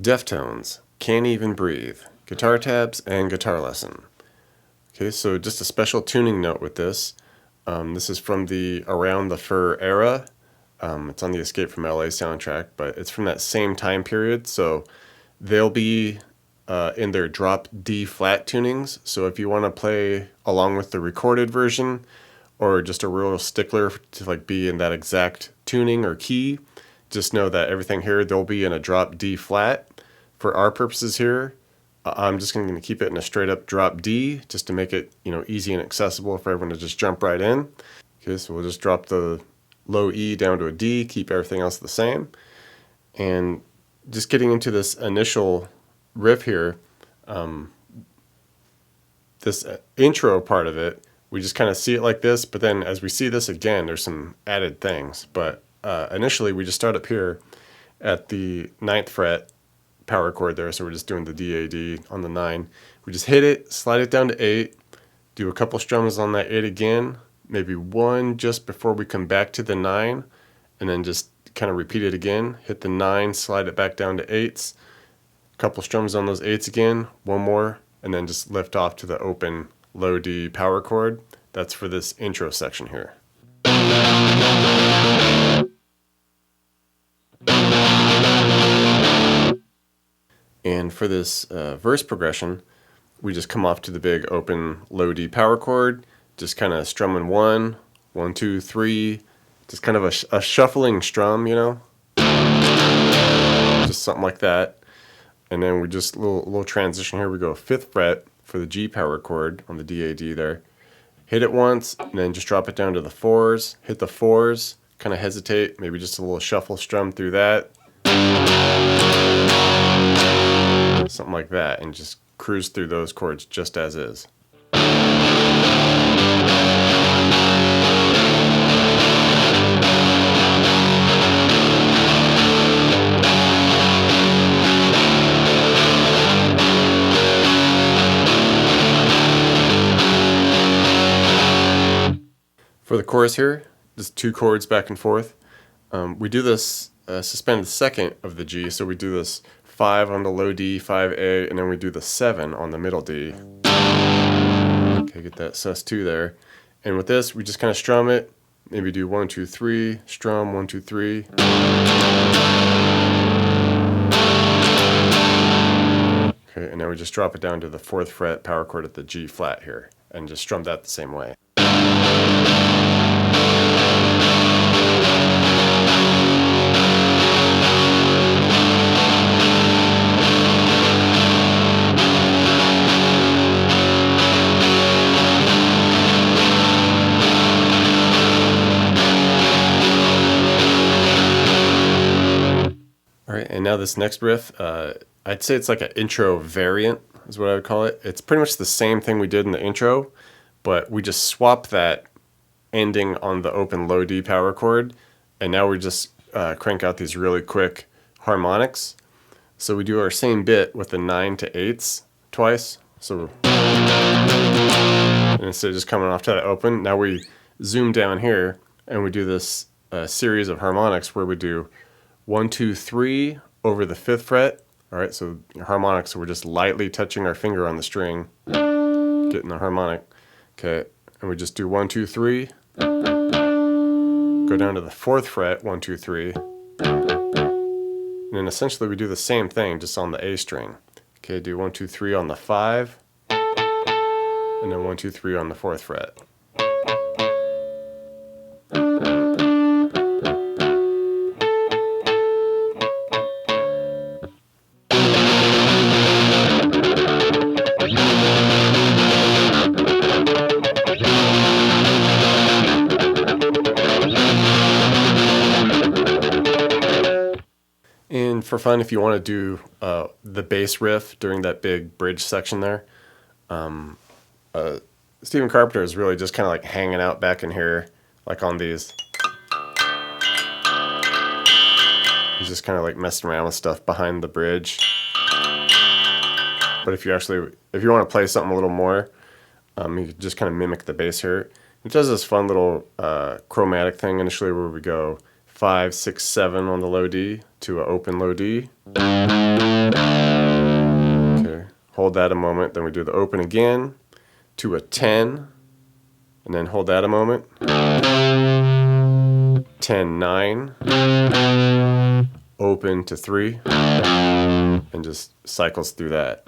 Deftones, Can't Even Breathe, guitar tabs and guitar lesson. Okay, so just a special tuning note with this. This is from the Around the Fur era. It's on the Escape from LA soundtrack, but it's from that same time period. So they'll be in their drop D flat tunings. So if you want to play along with the recorded version, or just a real stickler to like be in that exact tuning or key, just know that everything here, they'll be in a drop D flat. For our purposes here, I'm just going to keep it in a straight up drop D just to make it, easy and accessible for everyone to just jump right in. Okay, so we'll just drop the low E down to a D, keep everything else the same. And just getting into this initial riff here, this intro part of it, we just kind of see it like this, but then as we see this again, there's some added things. But initially, we just start up here at the 9th fret power chord there, so we're just doing the D-A-D on the 9. We just hit it, slide it down to 8, do a couple strums on that 8 again, maybe one just before we come back to the 9, and then just kind of repeat it again, hit the 9, slide it back down to 8s, a couple strums on those 8s again, one more, and then just lift off to the open low D power chord. That's for this intro section here. And for this verse progression, we just come off to the big open low D power chord, just kind of strumming 1, 1, 2, 3, just kind of a shuffling strum, just something like that. And then we just little transition here. We go 5th fret for the G power chord on the D-A-D there. Hit it once, and then just drop it down to the 4s. Hit the 4s, kind of hesitate, maybe just a little shuffle strum through that. Something like that, and just cruise through those chords just as is. For the chorus here, just 2 chords back and forth. We do this suspended second of the G, so we do this 5 on the low D, 5A, and then we do the 7 on the middle D. Okay, get that sus2 there. And with this, we just kind of strum it. Maybe do 1, 2, 3, strum 1, 2, 3. Okay, and then we just drop it down to the 4th fret power chord at the G flat here, and just strum that the same way. And now this next riff, I'd say it's like an intro variant is what I would call it. It's pretty much the same thing we did in the intro, but we just swap that ending on the open low D power chord, and now we just crank out these really quick harmonics. So we do our same bit with the 9 to 8s twice. So and instead of just coming off to that open, now we zoom down here and we do this series of harmonics where we do 1, 2, 3 over the 5th fret. All right, so harmonics, so we're just lightly touching our finger on the string, getting the harmonic. Okay, and we just do 1, 2, 3. Go down to the 4th fret, 1, 2, 3. And then essentially we do the same thing, just on the A string. Okay, do 1, 2, 3 on the 5. And then 1, 2, 3 on the 4th fret. And for fun, if you want to do the bass riff during that big bridge section there, Stephen Carpenter is really just kind of like hanging out back in here, like on these. He's just kind of like messing around with stuff behind the bridge. But if you want to play something a little more, you can just kind of mimic the bass here. It does this fun little chromatic thing initially where we go 5, 6, 7 on the low D to an open low D. Okay, hold that a moment, then we do the open again to a 10, and then hold that a moment. 10, 9, open to 3, and just cycles through that.